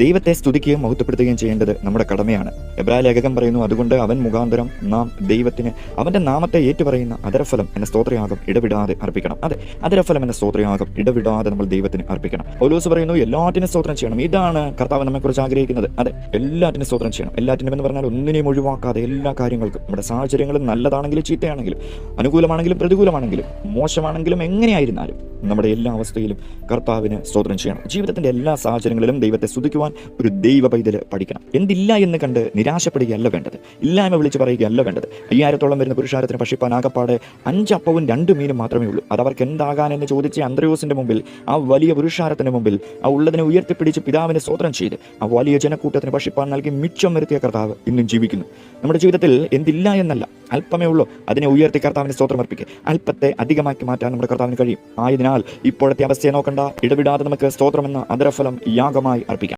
ദൈവത്തെ സ്തുതിക്കുകയും മഹത്വപ്പെടുത്തുകയും ചെയ്യേണ്ടത് നമ്മുടെ കടമയാണ്. എബ്രായ ലേഖകൻ പറയുന്നു, അതുകൊണ്ട് അവൻ മുഖാന്തരം നാം ദൈവത്തിന് അവന്റെ നാമത്തെ ഏറ്റുപറയുന്ന അധരഫലം എന്ന സ്തോത്രയാഗം ഇടവിടാതെ അർപ്പിക്കണം. അതെ, അധരഫലം എന്ന സ്തോത്രയാഗം ഇടവിടാതെ നമ്മൾ ദൈവത്തിന് അർപ്പിക്കണം. പൗലോസ് പറയുന്നു, എല്ലാറ്റിനും സ്തോത്രം ചെയ്യണം. ഇതാണ് കർത്താവ് നമ്മെക്കുറിച്ച് ആഗ്രഹിക്കുന്നത്. അതെ, എല്ലാറ്റിനും സ്തോത്രം ചെയ്യണം. എല്ലാറ്റിനും എന്ന് പറഞ്ഞാൽ ഒന്നിനെയും ഒഴിവാക്കാതെ എല്ലാ കാര്യങ്ങൾക്കും, നമ്മുടെ സാഹചര്യങ്ങളും നല്ലതാണെങ്കിലും ചീത്തയാണെങ്കിലും അനുകൂലമാണെങ്കിലും പ്രതികൂലമാണെങ്കിലും മോശമാണെങ്കിലും എങ്ങനെയായിരുന്നാലും നമ്മുടെ എല്ലാ അവസ്ഥയിലും കർത്താവിന് സ്തോത്രം ചെയ്യണം. ജീവിതത്തിന്റെ എല്ലാ സാഹചര്യങ്ങളിലും ദൈവത്തെ സ്തുതിക്കുവാൻ ഒരു ദൈവ പൈതൽ പഠിക്കണം. എന്തില്ല എന്ന് കണ്ട് നിരാശപ്പെടുകയല്ല വേണ്ടത്, ഇല്ലായ്മ വിളിച്ച് പറയുകയല്ല വേണ്ടത്. 5000-ഓളം വരുന്ന പുരുഷാരത്തിന് ഭക്ഷിപ്പാൻ ആകപ്പാടെ 5 അപ്പവും 2 മീനും മാത്രമേ ഉള്ളൂ. അതവർക്ക് എന്താകാനെന്ന് ചോദിച്ച അന്ത്രയോസിന്റെ മുമ്പിൽ, ആ വലിയ പുരുഷാരത്തിന് മുമ്പിൽ ആ ഉള്ളതിനെ ഉയർത്തിപ്പിടിച്ച് പിതാവിനെ സ്തോത്രം ചെയ്ത് ആ വലിയ ജനക്കൂട്ടത്തിന് ഭക്ഷിപ്പാൻ നൽകി മിച്ചം വരുത്തിയ കർത്താവ് ഇന്നും ജീവിക്കുന്നു. നമ്മുടെ ജീവിതത്തിൽ എന്തില്ല എന്നല്ല, അല്പമേ ഉള്ളൂ, അതിനെ ഉയർത്തി കർത്താവിന് സ്തോത്രം അർപ്പിക്കുക. അല്പത്തെ അധികമാക്കി മാറ്റാൻ നമ്മുടെ കർത്താവിന് കഴിയും. ആയതിനാൽ ഇപ്പോഴത്തെ അവസ്ഥയെ നോക്കണ്ട, ഇടവിടാതെ നമുക്ക് സ്തോത്രമെന്ന അധരഫലം യാഗമായി അർപ്പിക്കാം.